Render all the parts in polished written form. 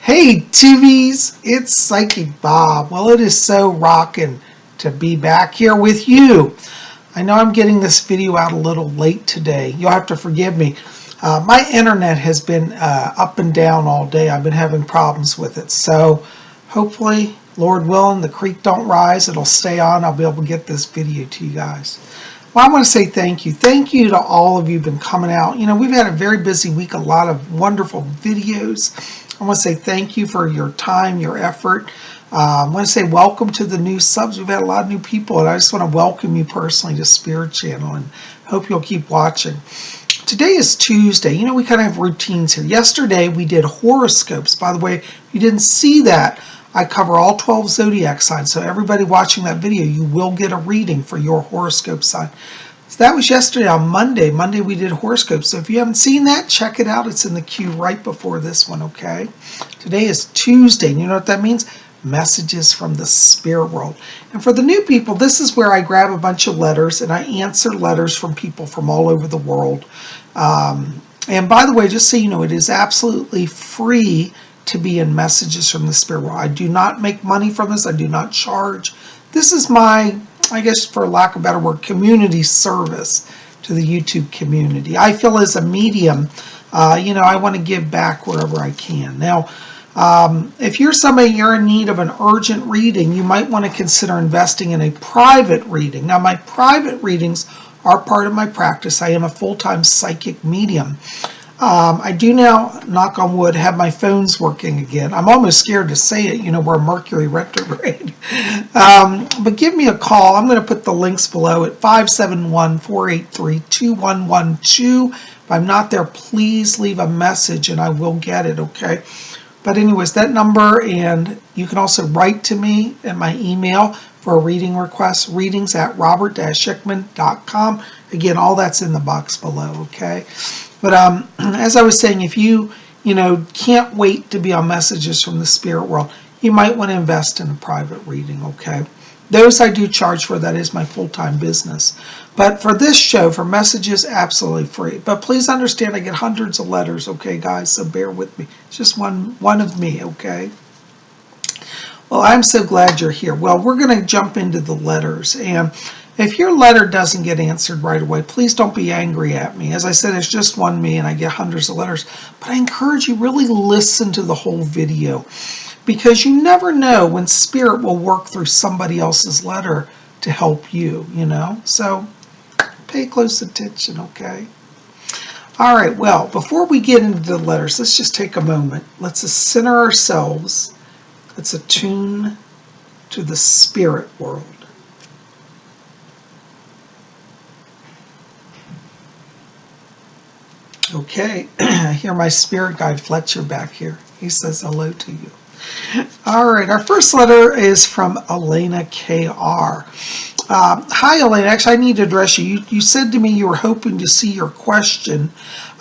Hey Tubies, it's Psychic Bob. Well, it is so rockin' to be back here with you. I know I'm getting this video out a little late today. You'll have to forgive me. My internet has been up and down all day. I've been having problems with it. So hopefully, Lord willing, the creek don't rise. It'll stay on. I'll be able to get this video to you guys. Well, I want to say thank you. Thank you to all of you who've been coming out. You know, we've had a very busy week, a lot of wonderful videos. I want to say thank you for your time, your effort. I want to say welcome to the new subs. We've had a lot of new people, and I just want to welcome you personally to Spirit Channel and hope you'll keep watching. Today is Tuesday. You know, we kind of have routines here. Yesterday, we did horoscopes. By the way, if you didn't see that, I cover all 12 zodiac signs. So everybody watching that video, you will get a reading for your horoscope sign. So that was yesterday. On Monday we did horoscopes. So if you haven't seen that, check it out. It's in the queue right before this one, okay? Today is Tuesday. And you know what that means? Messages from the spirit world. And for the new people, this is where I grab a bunch of letters and I answer letters from people from all over the world. And by the way, just so you know, it is absolutely free to be in Messages from the Spirit World. I do not make money from this. I do not charge. This is my, I guess for lack of a better word, community service to the YouTube community. I feel as a medium, you know, I want to give back wherever I can. Now, if you're somebody, you're in need of an urgent reading, you might want to consider investing in a private reading. Now, my private readings are part of my practice. I am a full-time psychic medium. I do now, knock on wood, have my phones working again. I'm almost scared to say it, you know, we're Mercury retrograde. But give me a call. I'm going to put the links below at 571-483-2112. If I'm not there, please leave a message and I will get it, okay? But anyways, that number, and you can also write to me at my email for a reading request, readings@robert-hickman.com. Again, all that's in the box below, okay? But as I was saying, if you can't wait to be on Messages from the Spirit World, you might want to invest in a private reading, okay? Those I do charge for. That is my full-time business. But for this show, for Messages, absolutely free. But please understand, I get hundreds of letters, okay, guys? So bear with me. It's just one of me, okay? Well, I'm so glad you're here. Well, we're going to jump into the letters. And if your letter doesn't get answered right away, please don't be angry at me. As I said, it's just one me and I get hundreds of letters. But I encourage you, really listen to the whole video. Because you never know when Spirit will work through somebody else's letter to help you, you know. So pay close attention, okay? All right, well, before we get into the letters, let's just take a moment. Let's just center ourselves. Let's attune to the spirit world. Okay, I hear my spirit guide Fletcher back here. He says hello to you. All right, our first letter is from Elena K.R. Hi, Elena. Actually, I need to address you. You said to me you were hoping to see your question.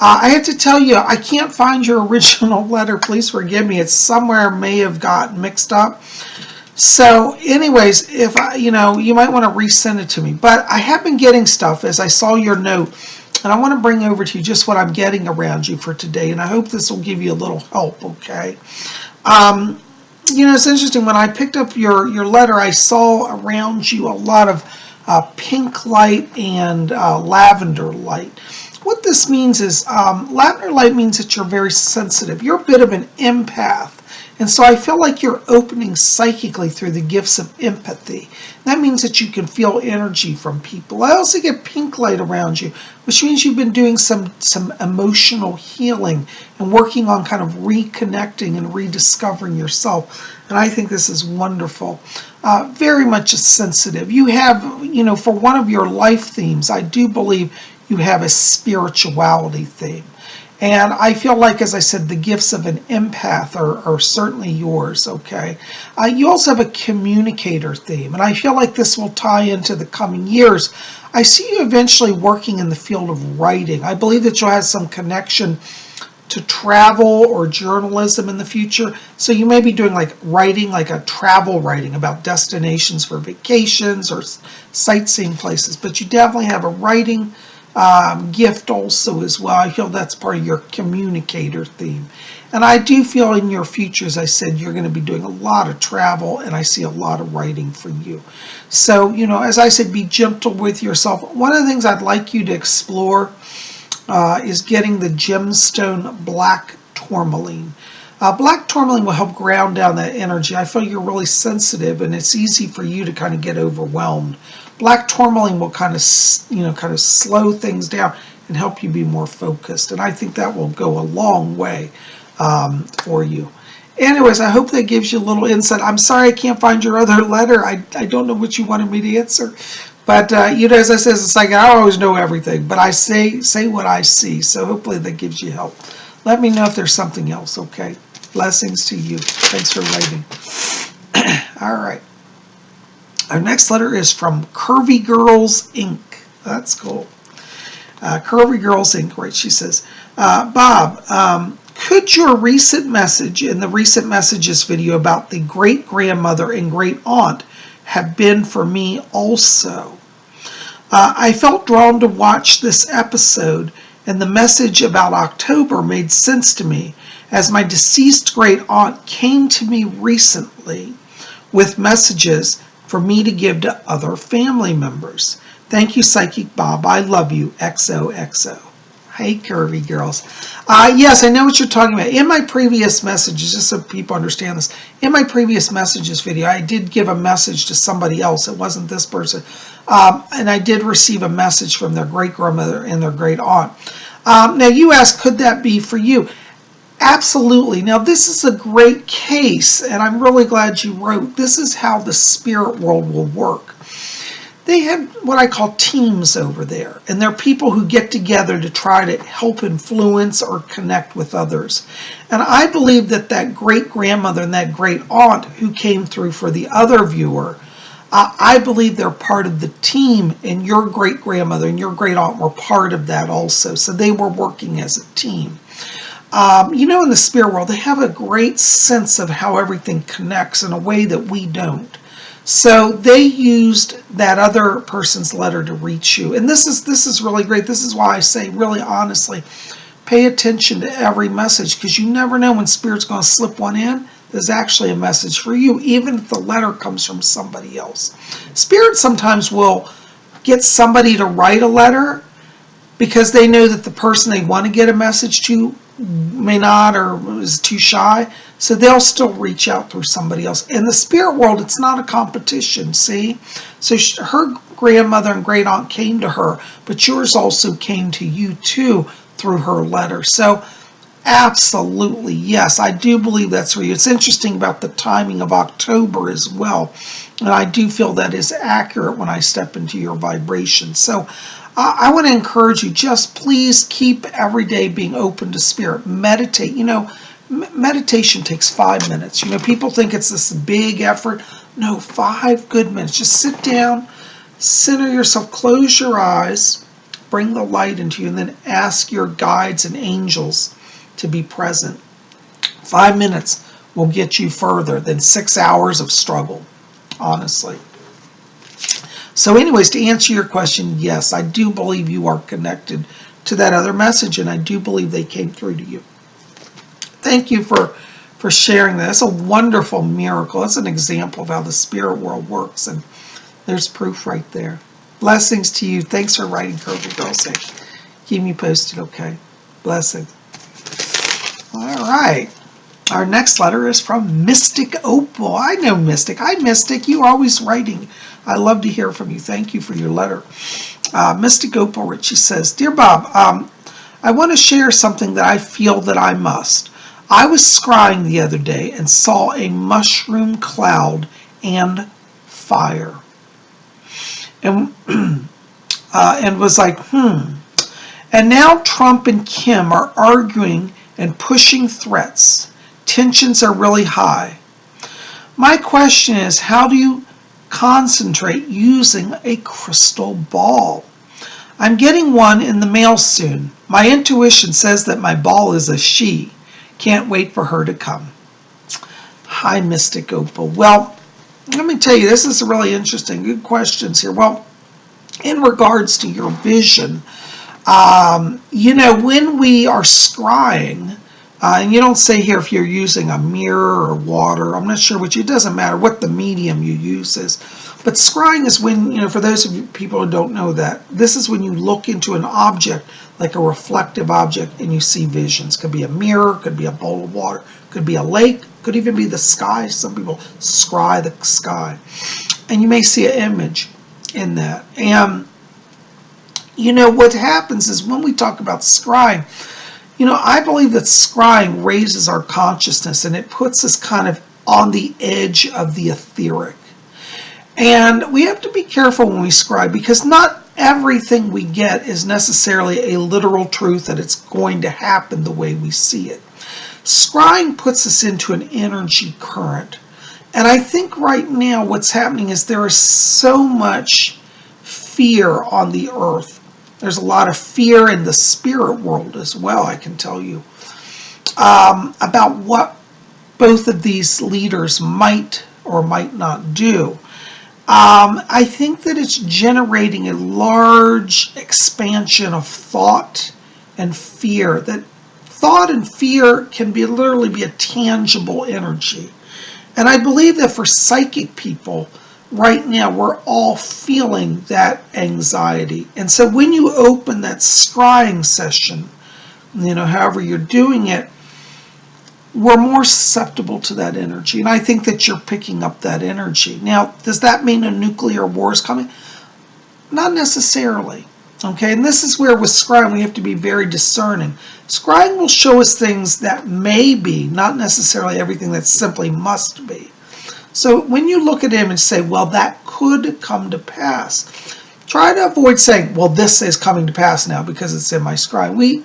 I have to tell you, I can't find your original letter. Please forgive me. It's somewhere, may have gotten mixed up. So anyways, if you might want to resend it to me. But I have been getting stuff as I saw your note. And I want to bring over to you just what I'm getting around you for today. And I hope this will give you a little help, okay? You know, it's interesting. When I picked up your letter, I saw around you a lot of pink light and lavender light. What this means is lavender light means that you're very sensitive. You're a bit of an empath. And so I feel like you're opening psychically through the gifts of empathy. That means that you can feel energy from people. I also get pink light around you, which means you've been doing some emotional healing and working on kind of reconnecting and rediscovering yourself. And I think this is wonderful. Very much sensitive. You have, for one of your life themes, I do believe you have a spirituality theme. And I feel like, as I said, the gifts of an empath are certainly yours, okay? You also have a communicator theme, and I feel like this will tie into the coming years. I see you eventually working in the field of writing. I believe that you'll have some connection to travel or journalism in the future. So you may be doing like writing, like a travel writing about destinations for vacations or sightseeing places, but you definitely have a writing gift also as well. I feel that's part of your communicator theme. And I do feel in your future, as I said, you're going to be doing a lot of travel, and I see a lot of writing for you. So, as I said, be gentle with yourself. One of the things I'd like you to explore is getting the gemstone black tourmaline. Black tourmaline will help ground down that energy. I feel you're really sensitive, and it's easy for you to kind of get overwhelmed. Black tourmaline will kind of slow things down and help you be more focused. And I think that will go a long way for you. Anyways, I hope that gives you a little insight. I'm sorry I can't find your other letter. I don't know what you wanted me to answer. But, as I said, it's like I don't always know everything. But I say what I see. So hopefully that gives you help. Let me know if there's something else, okay? Blessings to you. Thanks for writing. All right. Our next letter is from Kirby Girls Inc. That's cool. Kirby Girls Inc. Right? She says, Bob, could your recent message in the recent messages video about the great-grandmother and great-aunt have been for me also? I felt drawn to watch this episode, and the message about October made sense to me, as my deceased great-aunt came to me recently with messages for me to give to other family members. Thank you, Psychic Bob. I love you. XOXO. Hey, Curvy girls. Yes, I know what you're talking about. In my previous messages, just so people understand this, in my previous messages video, I did give a message to somebody else. It wasn't this person. And I did receive a message from their great-grandmother and their great-aunt. Now, you asked, could that be for you? Absolutely. Now, this is a great case, and I'm really glad you wrote. This is how the spirit world will work. They have what I call teams over there, and they're people who get together to try to help influence or connect with others. And I believe that that great-grandmother and that great-aunt who came through for the other viewer, I believe they're part of the team, and your great-grandmother and your great-aunt were part of that also. So they were working as a team. In the spirit world, they have a great sense of how everything connects in a way that we don't. So they used that other person's letter to reach you. And this is really great. This is why I say, really honestly, pay attention to every message, because you never know when Spirit's going to slip one in. There's actually a message for you, even if the letter comes from somebody else. Spirit sometimes will get somebody to write a letter because they know that the person they want to get a message to may not or is too shy. So they'll still reach out through somebody else. In the spirit world, it's not a competition, see? So her grandmother and great aunt came to her, but yours also came to you too through her letter. So absolutely, yes, I do believe that's for you. It's interesting about the timing of October as well. And I do feel that is accurate when I step into your vibration. So I want to encourage you, just please keep every day being open to spirit. Meditate. Meditation takes 5 minutes. People think it's this big effort. No, 5 good minutes. Just sit down, center yourself, close your eyes, bring the light into you, and then ask your guides and angels to be present. 5 minutes will get you further than 6 hours of struggle, honestly. So anyways, to answer your question, yes, I do believe you are connected to that other message, and I do believe they came through to you. Thank you for sharing that. That's a wonderful miracle. That's an example of how the spirit world works, and there's proof right there. Blessings to you. Thanks for writing, Kirby Girls. Keep me posted, okay? Blessings. All right. Our next letter is from Mystic Opal. I know Mystic. Hi, Mystic. You're always writing. I love to hear from you. Thank you for your letter. Mystic Opal, she says, Dear Bob, I want to share something that I feel that I must. I was scrying the other day and saw a mushroom cloud and fire. And was like, And now Trump and Kim are arguing and pushing threats. Tensions are really high. My question is, how do you concentrate using a crystal ball? I'm getting one in the mail soon. My intuition says that my ball is a she. Can't wait for her to come. Hi, Mystic Opal. Well, let me tell you, this is really interesting. Good questions here. Well, in regards to your vision, when we are scrying, And you don't say here if you're using a mirror or water. I'm not sure which. It doesn't matter what the medium you use is. But scrying is when, you know, for those of you people who don't know that, this is when you look into an object, like a reflective object, and you see visions. Could be a mirror, could be a bowl of water, could be a lake, could even be the sky. Some people scry the sky. And you may see an image in that. And, you know, what happens is when we talk about scrying, you know, I believe that scrying raises our consciousness and it puts us kind of on the edge of the etheric. And we have to be careful when we scry because not everything we get is necessarily a literal truth that it's going to happen the way we see it. Scrying puts us into an energy current. And I think right now what's happening is there is so much fear on the earth. There's a lot of fear in the spirit world as well, I can tell you, about what both of these leaders might or might not do. I think that it's generating a large expansion of thought and fear. That thought and fear can be literally be a tangible energy. And I believe that for psychic people, right now, we're all feeling that anxiety. And so when you open that scrying session, you know, however you're doing it, we're more susceptible to that energy. And I think that you're picking up that energy. Now, does that mean a nuclear war is coming? Not necessarily. Okay, and this is where with scrying we have to be very discerning. Scrying will show us things that may be, not necessarily everything that simply must be. So when you look at him and say, well, that could come to pass, try to avoid saying, well, this is coming to pass now because it's in my scrying.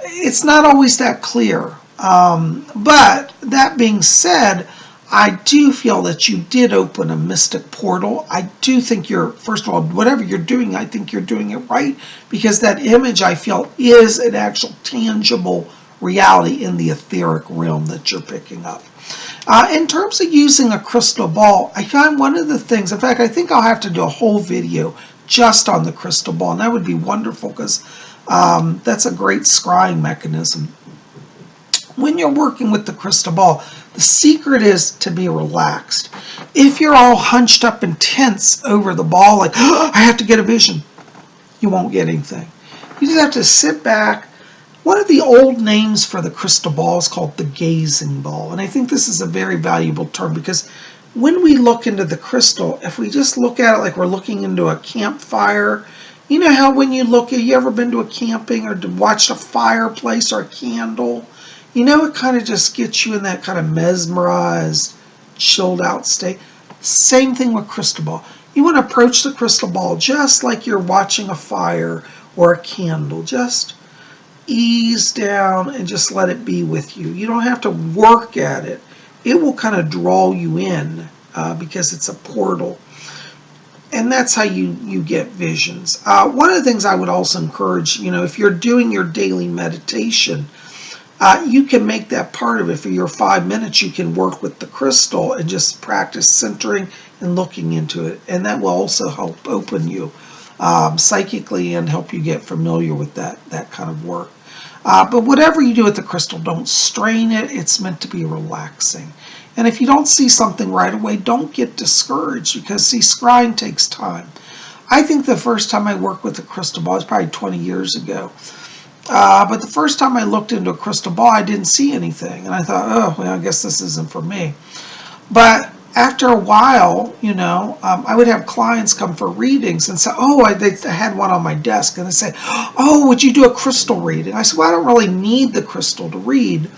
It's not always that clear. But that being said, I do feel that you did open a mystic portal. I do think first of all, whatever you're doing, I think you're doing it right because that image, I feel, is an actual tangible reality in the etheric realm that you're picking up. In terms of using a crystal ball, I find one of the things, in fact, I think I'll have to do a whole video just on the crystal ball, and that would be wonderful because that's a great scrying mechanism. When you're working with the crystal ball, the secret is to be relaxed. If you're all hunched up and tense over the ball, like, oh, I have to get a vision, you won't get anything. You just have to sit back. One of the old names for the crystal ball is called the gazing ball. And I think this is a very valuable term because when we look into the crystal, if we just look at it like we're looking into a campfire, you know how when you look at, you ever been to a camping or watched a fireplace or a candle? You know, it kind of just gets you in that kind of mesmerized, chilled out state. Same thing with crystal ball. You want to approach the crystal ball just like you're watching a fire or a candle. Just ease down and just let it be with you. You don't have to work at it. It will kind of draw you in because it's a portal. And that's how you get visions. One of the things I would also encourage, you know, if you're doing your daily meditation, you can make that part of it. For your 5 minutes, you can work with the crystal and just practice centering and looking into it. And that will also help open you psychically and help you get familiar with that kind of work. But whatever you do with the crystal, don't strain it. It's meant to be relaxing. And if you don't see something right away, don't get discouraged because, see, scrying takes time. I think the first time I worked with a crystal ball was probably 20 years ago. But the first time I looked into a crystal ball, I didn't see anything. And I thought, oh, well, I guess this isn't for me. But after a while, you know, I would have clients come for readings and say, oh, I had one on my desk. And they say, oh, would you do a crystal reading? I said, well, I don't really need the crystal to read.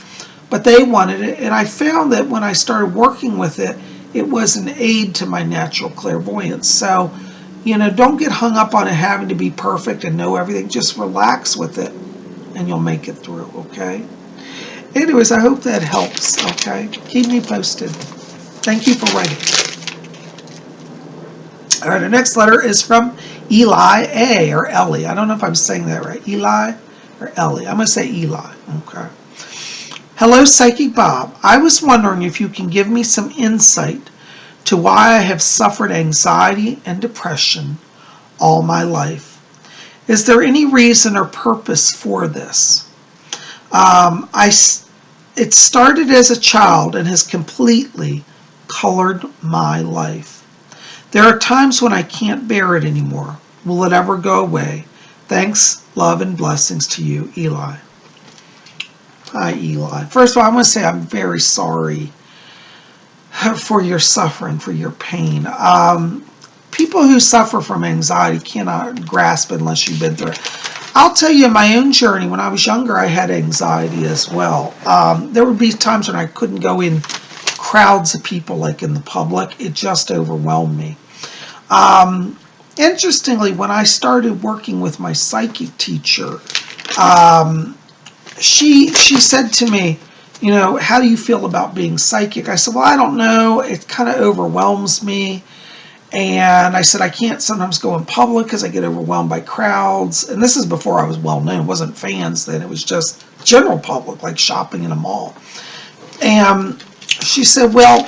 But they wanted it. And I found that when I started working with it, it was an aid to my natural clairvoyance. So, you know, don't get hung up on it having to be perfect and know everything. Just relax with it and you'll make it through, okay? Anyways, I hope that helps, okay? Keep me posted. Thank you for writing. All right, our next letter is from Eli A. or Ellie. I don't know if I'm saying that right. Eli or Ellie. I'm going to say Eli, okay? Hello, Psychic Bob. I was wondering if you can give me some insight to why I have suffered anxiety and depression all my life. Is there any reason or purpose for this? I It started as a child and has completely colored my life. There are times when I can't bear it anymore. Will it ever go away? Thanks, love, and blessings to you, Eli. Hi, Eli. First of all, I want to say I'm very sorry for your suffering, for your pain. People who suffer from anxiety cannot grasp it unless you've been through it. I'll tell you, in my own journey, when I was younger, I had anxiety as well. There would be times when I couldn't go in crowds of people, like in the public. It just overwhelmed me. Interestingly, when I started working with my psychic teacher, she said to me, you know, how do you feel about being psychic? I said, well, I don't know. It kind of overwhelms me. And I said, I can't sometimes go in public because I get overwhelmed by crowds. And this is before I was well known. It wasn't fans then. It was just general public, like shopping in a mall. And she said, well,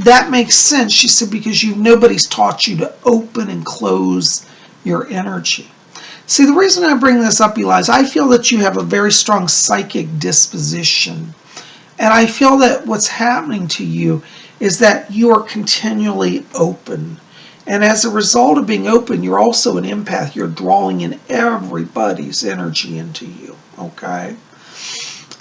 that makes sense. She said, because nobody's taught you to open and close your energy. See, the reason I bring this up, Eli, is I feel that you have a very strong psychic disposition. And I feel that what's happening to you is that you are continually open. And as a result of being open, you're also an empath. You're drawing in everybody's energy into you, okay?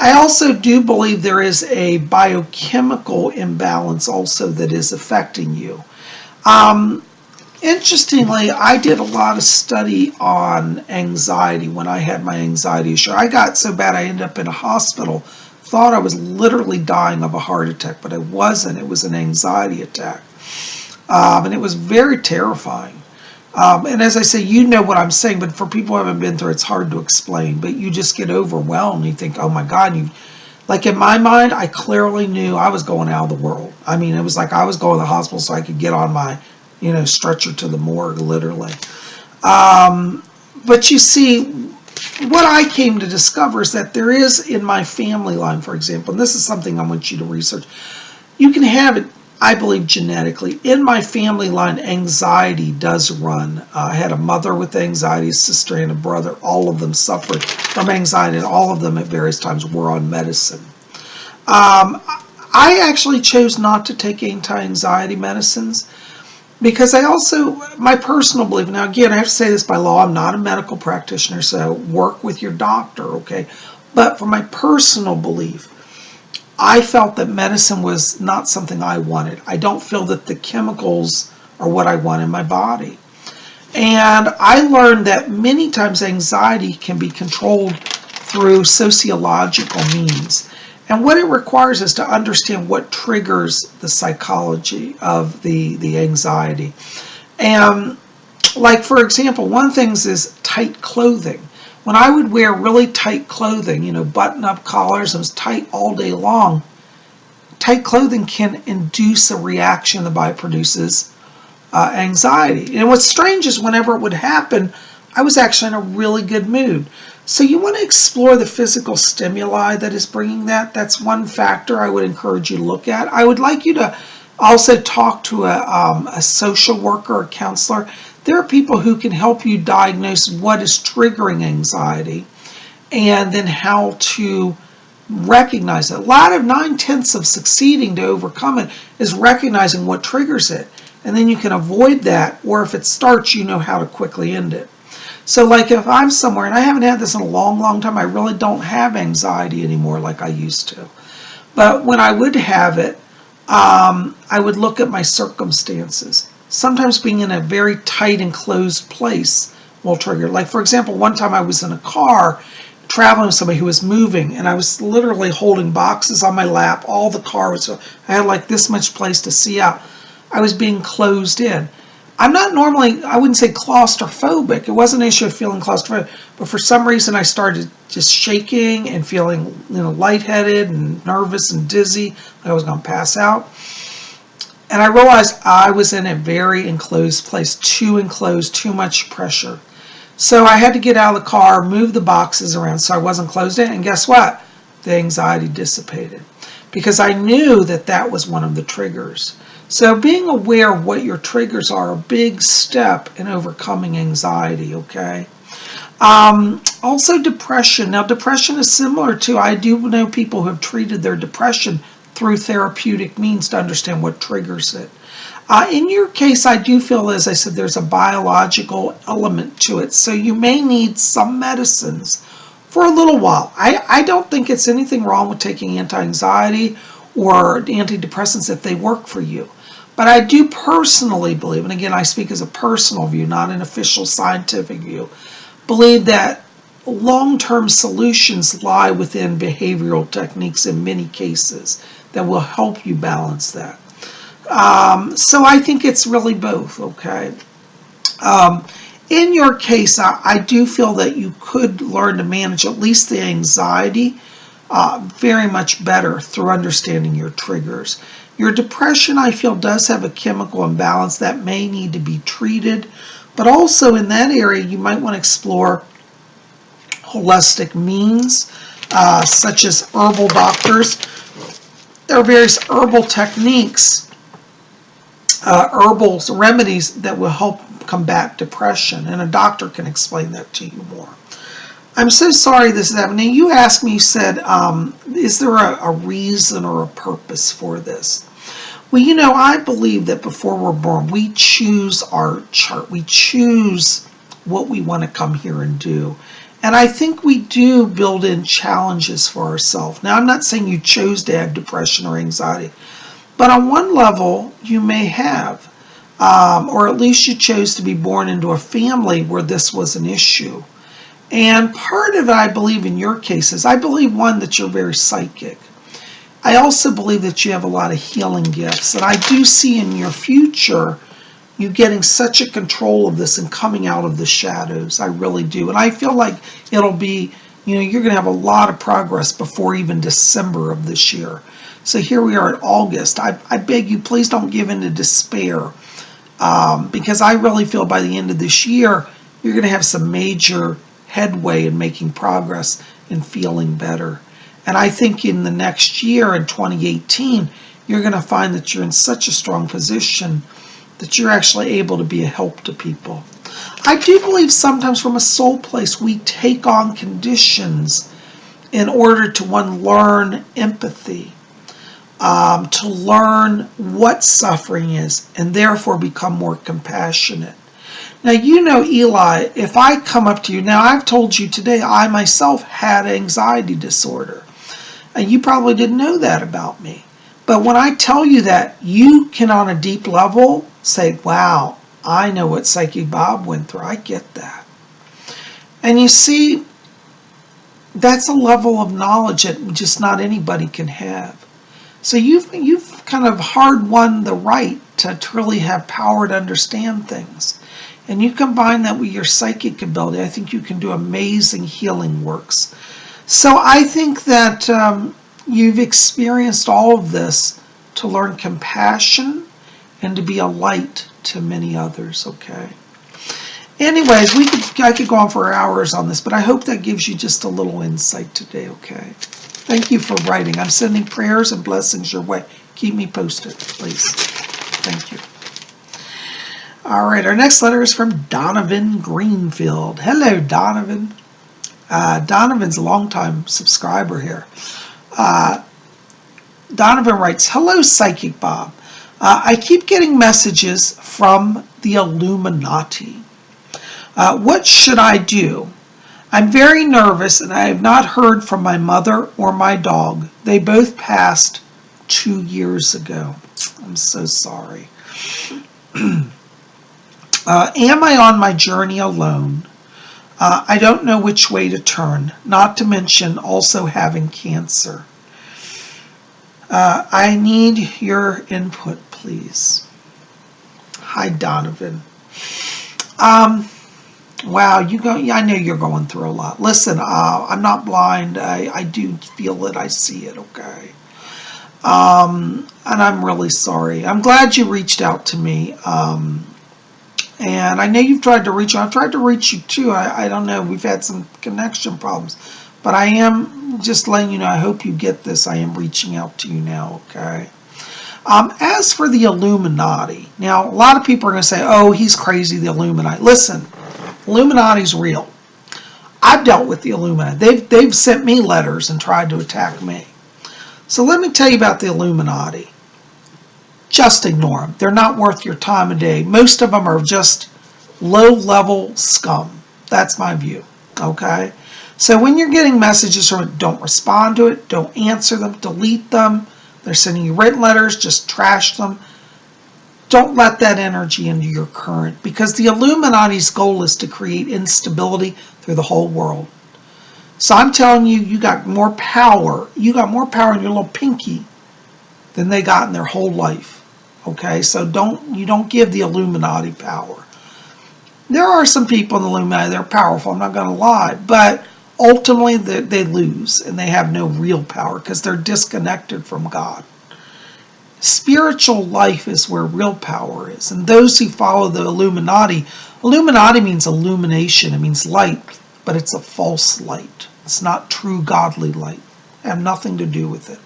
I also do believe there is a biochemical imbalance also that is affecting you. Interestingly, I did a lot of study on anxiety when I had my anxiety issue. I got so bad I ended up in a hospital, thought I was literally dying of a heart attack, but I wasn't. It was an anxiety attack. And it was very terrifying. And as I say, you know what I'm saying, but for people who haven't been through it, it's hard to explain. But you just get overwhelmed. You think, oh my God. Like in my mind, I clearly knew I was going out of the world. I mean, it was like I was going to the hospital so I could get on my, stretcher to the morgue, literally. But you see, what I came to discover is that there is in my family line, for example, and this is something I want you to research. You can have it, I believe, genetically. In my family line, anxiety does run. I had a mother with anxiety, a sister and a brother. All of them suffered from anxiety, and all of them at various times were on medicine. I actually chose not to take anti-anxiety medicines because my personal belief, now again, I have to say this by law, I'm not a medical practitioner, so work with your doctor, okay? But for my personal belief, I felt that medicine was not something I wanted. I don't feel that the chemicals are what I want in my body. And I learned that many times anxiety can be controlled through sociological means. And what it requires is to understand what triggers the psychology of the anxiety. And like, for example, one of the things is tight clothing. When I would wear really tight clothing, button-up collars, it was tight all day long, tight clothing can induce a reaction the body produces anxiety. And what's strange is whenever it would happen, I was actually in a really good mood. So you want to explore the physical stimuli that is bringing that. That's one factor I would encourage you to look at. I would like you to also talk to a social worker or counselor. There are people who can help you diagnose what is triggering anxiety and then how to recognize it. A lot of 9/10 of succeeding to overcome it is recognizing what triggers it. And then you can avoid that, or if it starts, you know how to quickly end it. So like if I'm somewhere, and I haven't had this in a long, long time, I really don't have anxiety anymore like I used to. But when I would have it, I would look at my circumstances. Sometimes being in a very tight and closed place will trigger. Like for example, one time I was in a car traveling with somebody who was moving, and I was literally holding boxes on my lap. All the car was, I had like this much place to see out. I was being closed in. I'm not normally, I wouldn't say claustrophobic. It wasn't an issue of feeling claustrophobic, but for some reason I started just shaking and feeling, lightheaded and nervous and dizzy. Like I was going to pass out. And I realized I was in a very enclosed place, too enclosed, too much pressure. So I had to get out of the car, move the boxes around so I wasn't closed in. And guess what? The anxiety dissipated because I knew that that was one of the triggers. So being aware of what your triggers are a big step in overcoming anxiety, okay? Also depression. Now depression is similar to, I do know people who have treated their depression through therapeutic means to understand what triggers it. In your case, I do feel, as I said, there's a biological element to it. So you may need some medicines for a little while. I don't think it's anything wrong with taking anti-anxiety or antidepressants if they work for you. But I do personally believe, and again, I speak as a personal view, not an official scientific view, believe that long-term solutions lie within behavioral techniques in many cases that will help you balance that. So I think it's really both, okay? In your case, I do feel that you could learn to manage at least the anxiety very much better through understanding your triggers. Your depression, I feel, does have a chemical imbalance that may need to be treated, but also in that area, you might want to explore holistic means, such as herbal doctors. There are various herbal techniques, herbal remedies that will help combat depression, and a doctor can explain that to you more. I'm so sorry this is happening. You asked me, you said, is there a reason or a purpose for this? Well, you know, I believe that before we're born, we choose our chart. We choose what we want to come here and do. And I think we do build in challenges for ourselves. Now, I'm not saying you chose to have depression or anxiety, but on one level, you may have, or at least you chose to be born into a family where this was an issue. And part of it, I believe, in your case is, I believe, one, that you're very psychic. I also believe that you have a lot of healing gifts. And I do see in your future you getting such a control of this and coming out of the shadows. I really do. And I feel like it'll be, you know, you're going to have a lot of progress before even December of this year. So here we are at August. I beg you, please don't give in to despair. Because I really feel by the end of this year, you're going to have some major headway in making progress and feeling better. And I think in the next year, in 2018, you're going to find that you're in such a strong position that you're actually able to be a help to people. I do believe sometimes from a soul place, we take on conditions in order to, one, learn empathy, to learn what suffering is, and therefore become more compassionate. Now, you know, Eli, if I come up to you, now I've told you today I myself had anxiety disorder. And you probably didn't know that about me. But when I tell you that, you can on a deep level say, wow, I know what Psychic Bob went through. I get that. And you see, that's a level of knowledge that just not anybody can have. So you've kind of hard won the right to really have power to understand things. And you combine that with your psychic ability, I think you can do amazing healing works. So I think that you've experienced all of this to learn compassion and to be a light to many others, okay? Anyways, I could go on for hours on this, but I hope that gives you just a little insight today, okay? Thank you for writing. I'm sending prayers and blessings your way. Keep me posted, please. Thank you. All right, our next letter is from Donovan Greenfield. Hello, Donovan. Donovan's a longtime subscriber here. Donovan writes, hello, Psychic Bob. I keep getting messages from the Illuminati. What should I do? I'm very nervous and I have not heard from my mother or my dog. They both passed 2 years ago. I'm so sorry. Am I on my journey alone? I don't know which way to turn, not to mention also having cancer. I need your input, please. Hi, Donovan. Wow, I know you're going through a lot. Listen, I'm not blind. I do feel it. I see it, okay? And I'm really sorry. I'm glad you reached out to me. And I know you've tried to reach me. I've tried to reach you too. I don't know. We've had some connection problems. But I am just letting you know, I hope you get this. I am reaching out to you now, okay? As for the Illuminati, now a lot of people are going to say, oh, he's crazy, the Illuminati. Listen, Illuminati's real. I've dealt with the Illuminati. They've sent me letters and tried to attack me. So let me tell you about the Illuminati. Just ignore them. They're not worth your time of day. Most of them are just low-level scum. That's my view. Okay? So when you're getting messages from it, don't respond to it. Don't answer them. Delete them. They're sending you written letters. Just trash them. Don't let that energy into your current, because the Illuminati's goal is to create instability through the whole world. So I'm telling you, you got more power. You got more power in your little pinky than they got in their whole life. Okay, so you don't give the Illuminati power. There are some people in the Illuminati that are powerful, I'm not going to lie, but ultimately they lose and they have no real power because they're disconnected from God. Spiritual life is where real power is. And those who follow the Illuminati means illumination, it means light, but it's a false light. It's not true godly light. It has nothing to do with it.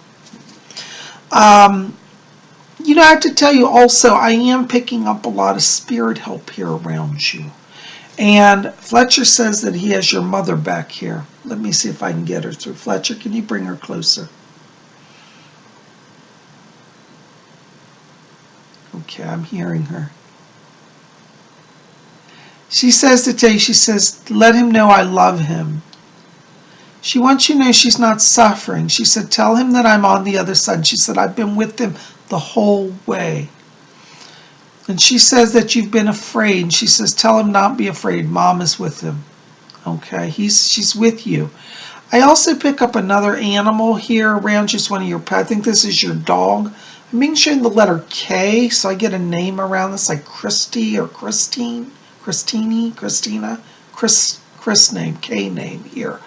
You know, I have to tell you also, I am picking up a lot of spirit help here around you. And Fletcher says that he has your mother back here. Let me see if I can get her through. Fletcher, can you bring her closer? Okay, I'm hearing her. She says to tell you, she says, let him know I love him. She wants you to know she's not suffering. She said, tell him that I'm on the other side. She said, I've been with him the whole way. And she says that you've been afraid. And she says, tell him not be afraid. Mom is with him. Okay, she's with you. I also pick up another animal here around just one of your pets. I think this is your dog. I'm being shown the letter K, so I get a name around this like Christy or Christine, Christini, Christina, Chris name, K name here.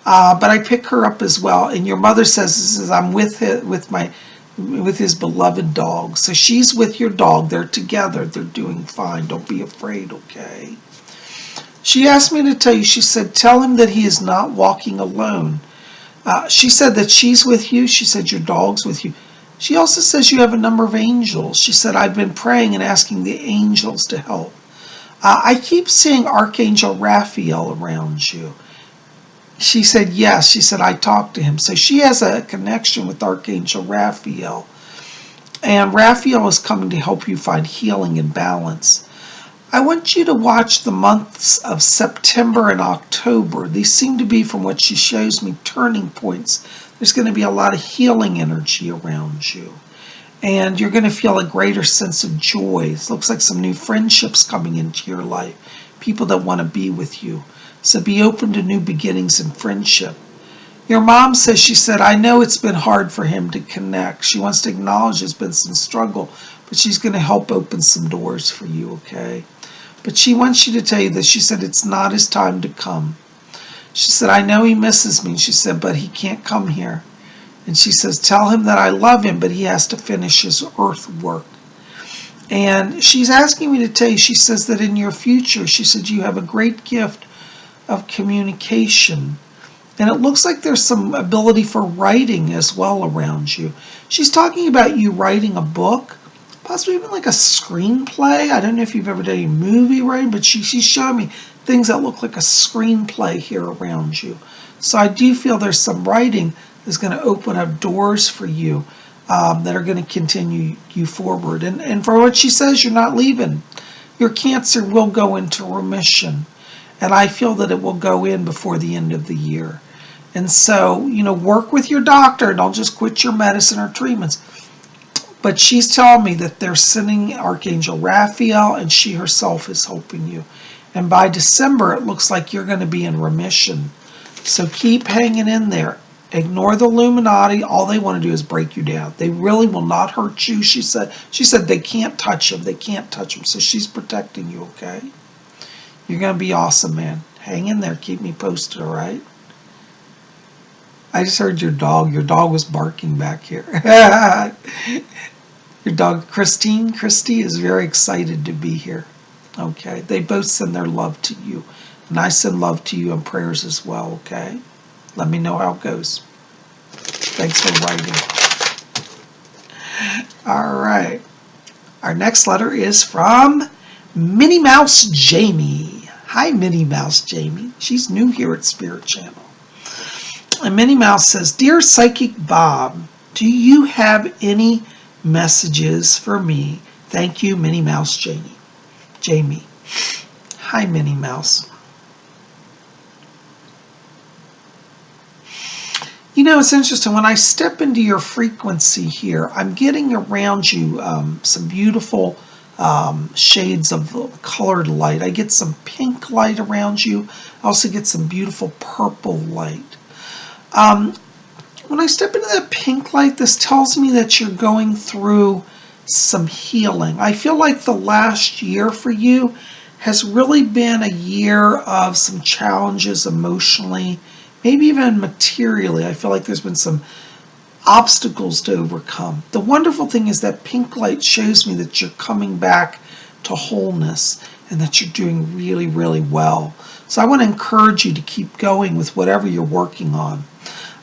But I pick her up as well. And your mother says, I'm with his beloved dog. So she's with your dog. They're together. They're doing fine. Don't be afraid, okay? She asked me to tell you, she said, tell him that he is not walking alone. She said that she's with you. She said your dog's with you. She also says you have a number of angels. She said, I've been praying and asking the angels to help. I keep seeing Archangel Raphael around you. She said, yes. She said, I talked to him. So she has a connection with Archangel Raphael. And Raphael is coming to help you find healing and balance. I want you to watch the months of September and October. These seem to be, from what she shows me, turning points. There's going to be a lot of healing energy around you. And you're going to feel a greater sense of joy. It looks like some new friendships coming into your life. People that want to be with you. So be open to new beginnings in friendship. Your mom says, she said, I know it's been hard for him to connect. She wants to acknowledge there's been some struggle, but she's going to help open some doors for you, okay? But she wants you to tell you that she said it's not his time to come. She said, I know he misses me. She said, but he can't come here. And she says, tell him that I love him, but he has to finish his earth work. And she's asking me to tell you, she says that in your future, she said, you have a great gift of communication. And it looks like there's some ability for writing as well around you. She's talking about you writing a book, possibly even like a screenplay. I don't know if you've ever done any movie writing, but she's showing me things that look like a screenplay here around you. So I do feel there's some writing that's going to open up doors for you that are going to continue you forward. And for what she says, you're not leaving. Your cancer will go into remission. And I feel that it will go in before the end of the year. And so, you know, work with your doctor. Don't just quit your medicine or treatments. But she's telling me that they're sending Archangel Raphael, and she herself is helping you. And by December, it looks like you're going to be in remission. So keep hanging in there. Ignore the Illuminati. All they want to do is break you down. They really will not hurt you. She said they can't touch him. They can't touch him. So she's protecting you, okay? You're going to be awesome, man. Hang in there. Keep me posted, all right? I just heard your dog. Your dog was barking back here. Your dog, Christy is very excited to be here. Okay? They both send their love to you. And I send love to you and prayers as well, okay? Let me know how it goes. Thanks for writing. All right. Our next letter is from Minnie Mouse Jamie. Hi, Minnie Mouse Jamie. She's new here at Spirit Channel. And Minnie Mouse says, Dear Psychic Bob, do you have any messages for me? Thank you, Minnie Mouse Jamie. Hi, Minnie Mouse. You know, it's interesting. When I step into your frequency here, I'm getting around you some beautiful shades of colored light. I get some pink light around you. I also get some beautiful purple light. When I step into that pink light, this tells me that you're going through some healing. I feel like the last year for you has really been a year of some challenges emotionally, maybe even materially. I feel like there's been some obstacles to overcome. The wonderful thing is that pink light shows me that you're coming back to wholeness and that you're doing really, really well. So I want to encourage you to keep going with whatever you're working on.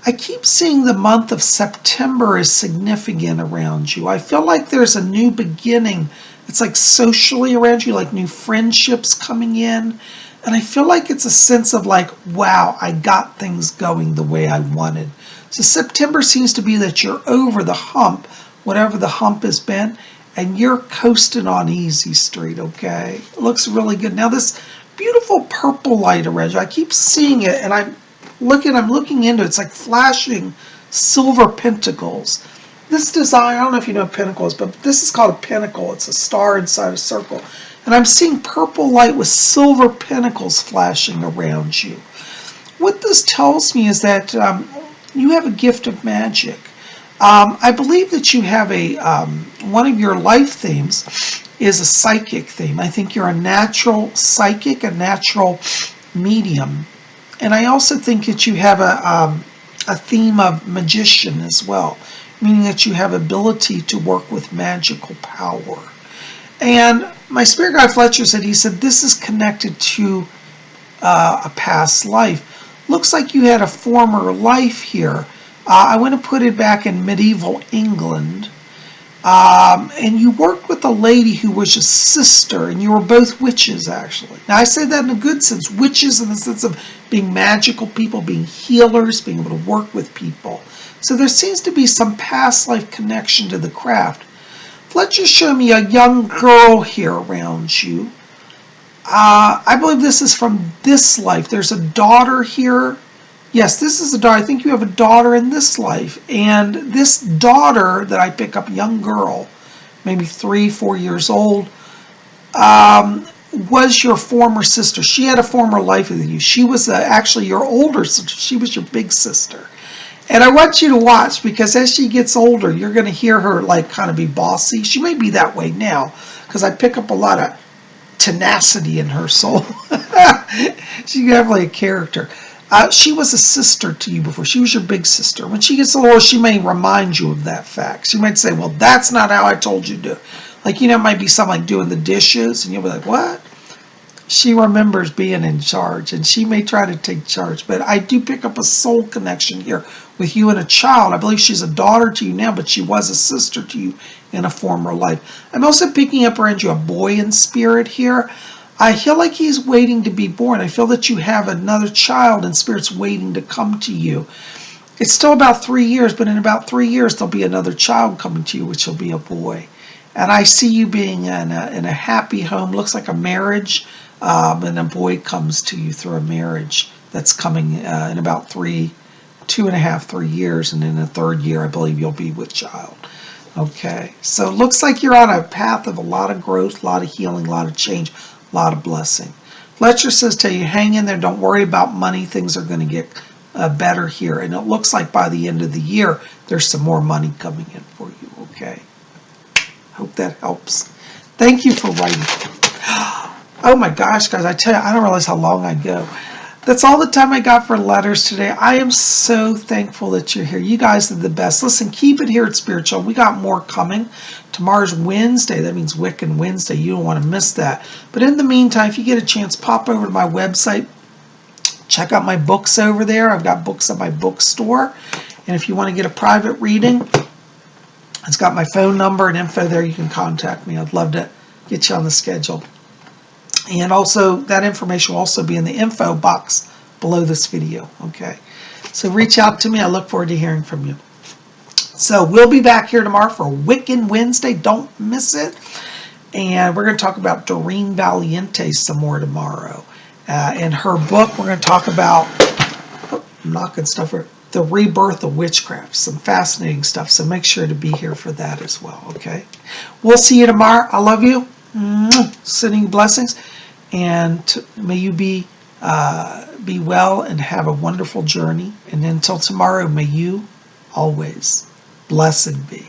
I keep seeing the month of September is significant around you. I feel like there's a new beginning. It's like socially around you, like new friendships coming in. And I feel like it's a sense of like, wow, I got things going the way I wanted. So September seems to be that you're over the hump, whatever the hump has been, and you're coasting on easy street, okay? It looks really good. Now this beautiful purple light around you, I keep seeing it, and I'm looking into it. It's like flashing silver pentacles. This design, I don't know if you know what pinnacle is, but this is called a pinnacle. It's a star inside a circle. And I'm seeing purple light with silver pinnacles flashing around you. What this tells me is that you have a gift of magic. I believe that you have one of your life themes is a psychic theme. I think you're a natural psychic, a natural medium. And I also think that you have a theme of magician as well, meaning that you have ability to work with magical power. And my spirit guide Fletcher said, this is connected to a past life. Looks like you had a former life here. I want to put it back in medieval England. And you worked with a lady who was a sister, and you were both witches, actually. Now, I say that in a good sense. Witches in the sense of being magical people, being healers, being able to work with people. So there seems to be some past life connection to the craft. Fletcher showed me a young girl here around you. I believe this is from this life. There's a daughter here. Yes, this is a daughter. I think you have a daughter in this life. And this daughter that I pick up, young girl, maybe 3-4 years old, was your former sister. She had a former life with you. She was actually your older sister. She was your big sister. And I want you to watch, because as she gets older, you're going to hear her like kind of be bossy. She may be that way now, because I pick up a lot of tenacity in her soul. She's definitely a character. She was a sister to you before. She was your big sister. When she gets a little older, she may remind you of that fact. She might say, well, that's not how I told you to do it. Like, it might be something like doing the dishes, and you'll be like, what? She remembers being in charge, and she may try to take charge. But I do pick up a soul connection here with you and a child. I believe she's a daughter to you now, but she was a sister to you in a former life. I'm also picking up around you a boy in spirit here. I feel like he's waiting to be born. I feel that you have another child in spirit's waiting to come to you. It's still about 3 years, but in about 3 years, there'll be another child coming to you, which will be a boy. And I see you being in a happy home. Looks like a marriage, and a boy comes to you through a marriage that's coming in about 2.5, 3 years. And in the third year, I believe you'll be with child. Okay, so it looks like you're on a path of a lot of growth, a lot of healing, a lot of change, a lot of blessing. Fletcher says to you, hang in there, don't worry about money, things are going to get better here. And it looks like by the end of the year, there's some more money coming in for you, okay? Hope that helps. Thank you for writing. Oh my gosh, guys, I tell you, I don't realize how long I go. That's all the time I got for letters today. I am so thankful that you're here. You guys are the best. Listen, keep it here at Spiritual. We got more coming. Tomorrow's Wednesday. That means Wiccan Wednesday. You don't want to miss that. But in the meantime, if you get a chance, pop over to my website. Check out my books over there. I've got books at my bookstore. And if you want to get a private reading, it's got my phone number and info there. You can contact me. I'd love to get you on the schedule. And also, that information will also be in the info box below this video, okay? So reach out to me. I look forward to hearing from you. So we'll be back here tomorrow for Wiccan Wednesday. Don't miss it. And we're going to talk about Doreen Valiente some more tomorrow. In her book, we're going to talk about, I'm knocking stuff, the rebirth of witchcraft. Some fascinating stuff. So make sure to be here for that as well, okay? We'll see you tomorrow. I love you. Sending you blessings. And may you be well and have a wonderful journey. And until tomorrow, may you always blessed be.